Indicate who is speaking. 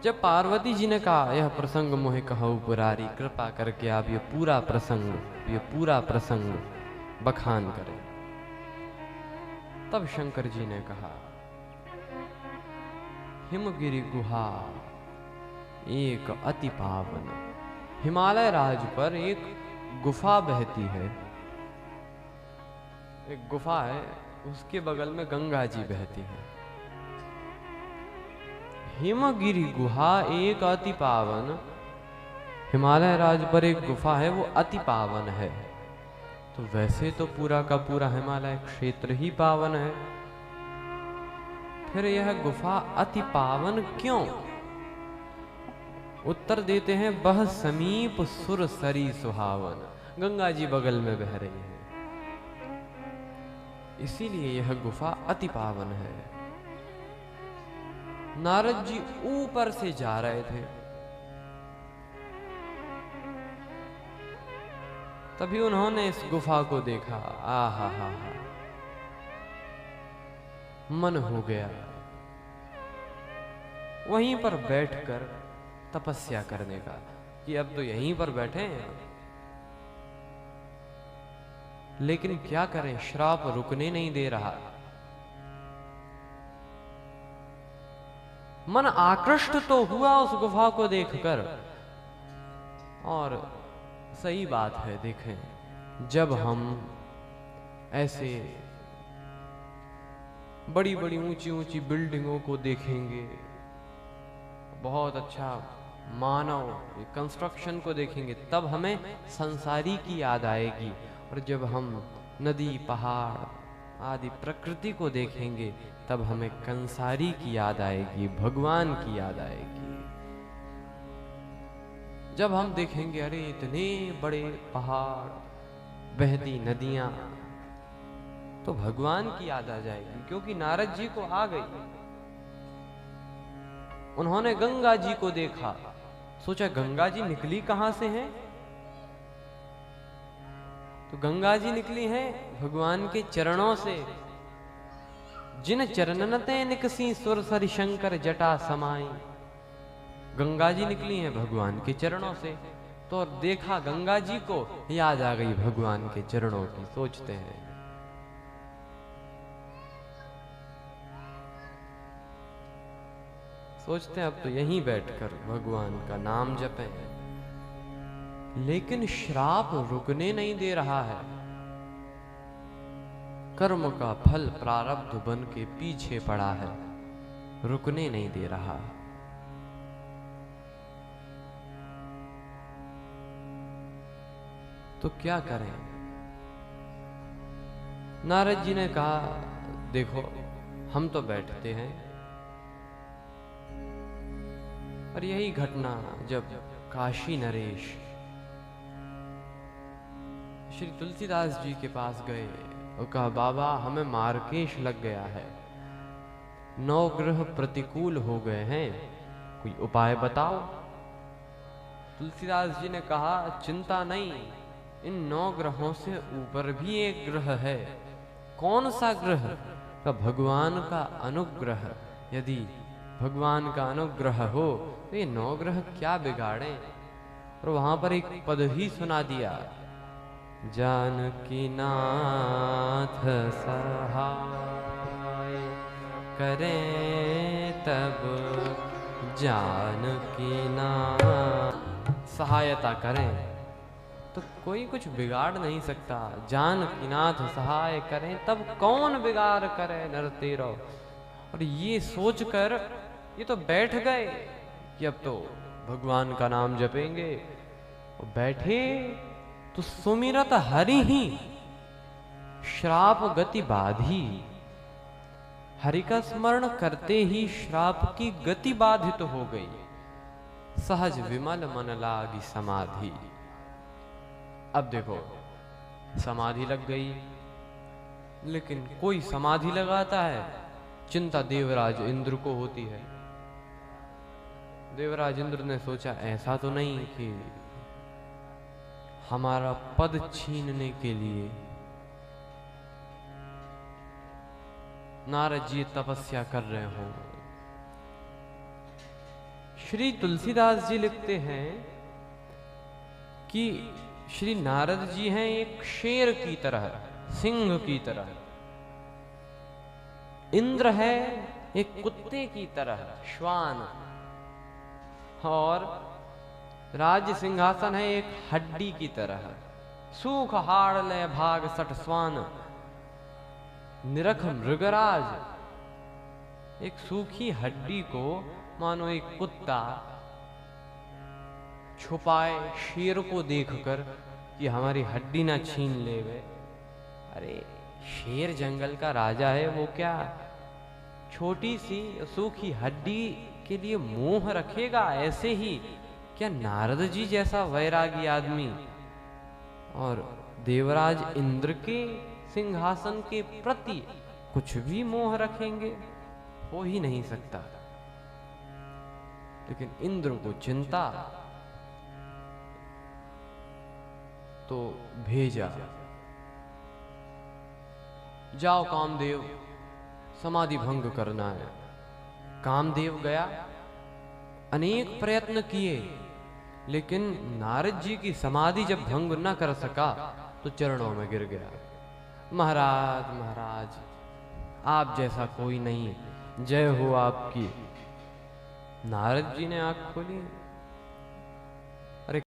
Speaker 1: जब पार्वती जी ने कहा यह प्रसंग मोहे कहु पुरारी, कृपा करके आप ये पूरा प्रसंग बखान करें। तब शंकर जी ने कहा, हिमगिरि गुहा एक अति पावन, हिमालय राज पर एक गुफा बहती है। एक गुफा है, उसके बगल में गंगा जी बहती है। हिमगिरि गुहा एक अति पावन, हिमालय राज पर एक गुफा है, वो अति पावन है। तो वैसे तो पूरा का पूरा हिमालय क्षेत्र ही पावन है, फिर यह गुफा अति पावन क्यों? उत्तर देते हैं, बह समीप सुर सरी सुहावन, गंगा जी बगल में बह रही है, इसीलिए यह गुफा अति पावन है। नारद जी ऊपर से जा रहे थे, तभी उन्होंने इस गुफा को देखा। आहा हा हा, मन हो गया वहीं पर बैठकर तपस्या करने का, कि अब तो यहीं पर बैठे हैं। लेकिन क्या करें, श्राप रुकने नहीं दे रहा। मन आकृष्ट तो हुआ उस गुफा को देखकर, और सही बात है, देखें जब हम ऐसे बड़ी बड़ी ऊंची ऊंची बिल्डिंगों को देखेंगे, बहुत अच्छा मानव कंस्ट्रक्शन को देखेंगे, तब हमें संसारी की याद आएगी। और जब हम नदी पहाड़ आदि प्रकृति को देखेंगे, तब हमें कंसारी की याद आएगी, भगवान की याद आएगी। जब हम देखेंगे अरे इतने बड़े पहाड़, बहती नदियां, तो भगवान की याद आ जाएगी। क्योंकि नारद जी को आ गई, उन्होंने गंगा जी को देखा, सोचा गंगा जी निकली कहां से हैं? तो गंगा जी निकली हैं भगवान के चरणों से। जिन चरणनते निकसी सुर सरि शंकर जटा समाई, गंगा जी निकली हैं भगवान के चरणों से। तो देखा गंगा जी को, याद आ गई भगवान के चरणों की। सोचते हैं अब तो यहीं बैठकर भगवान का नाम जपें। लेकिन श्राप रुकने नहीं दे रहा है। कर्म का फल प्रारब्ध बन के पीछे पड़ा है, रुकने नहीं दे रहा। तो क्या करें? नारद जी ने कहा, देखो हम तो बैठते हैं, और यही घटना जब काशी नरेश श्री तुलसीदास जी के पास गए और कहा, बाबा हमें मार्केश लग गया है, 9 ग्रह प्रतिकूल हो गए हैं, कोई उपाय बताओ। तुलसीदास जी ने कहा, चिंता नहीं, इन 9 ग्रहों से ऊपर भी एक ग्रह है। कौन सा ग्रह? का भगवान का अनुग्रह। यदि भगवान का अनुग्रह हो तो ये 9 ग्रह क्या बिगाड़े। और वहां पर एक पद ही सुना दिया, जानकी नाथ सहाय करें तब जानकी नाथ सहायता करें, तो कोई कुछ बिगाड़ नहीं सकता। जानकी नाथ सहाय करें तब कौन बिगाड़ करे नर तेरो। और ये सोचकर ये तो बैठ गए कि अब तो भगवान का नाम जपेंगे। और बैठे तो सुमिरत हरि ही श्राप गति बाधी। हरि का स्मरण करते ही श्राप की गति बाधित हो गई। सहज विमल मन लागी समाधि। अब देखो समाधि लग गई, लेकिन कोई समाधि लगाता है, चिंता देवराज इंद्र को होती है। देवराज इंद्र ने सोचा ऐसा तो नहीं कि हमारा पद छीनने के लिए नारद जी तपस्या कर रहे हो। श्री तुलसीदास जी लिखते हैं कि श्री नारद जी हैं एक शेर की तरह, सिंह की तरह। इंद्र है एक कुत्ते की तरह, श्वान। और राज्य सिंहासन है एक हड्डी की तरह। सूख हाड़ ले भाग सठ स्वान, निरख मृगराज। एक सूखी हड्डी को मानो एक कुत्ता छुपाए शेर को देखकर कि हमारी हड्डी ना छीन ले वे। अरे शेर जंगल का राजा है, वो क्या छोटी सी सूखी हड्डी के लिए मोह रखेगा? ऐसे ही क्या नारद जी जैसा वैरागी आदमी और देवराज इंद्र के सिंहासन के प्रति कुछ भी मोह रखेंगे? हो ही नहीं सकता। लेकिन इंद्र को चिंता, तो भेजा, जाओ कामदेव, समाधि भंग करना है। कामदेव गया, अनेक प्रयत्न किए, लेकिन नारद जी की समाधि जब भंग न कर सका तो चरणों में गिर गया। महाराज महाराज, आप जैसा कोई नहीं, जय हो आपकी। नारद जी ने आंख खोली,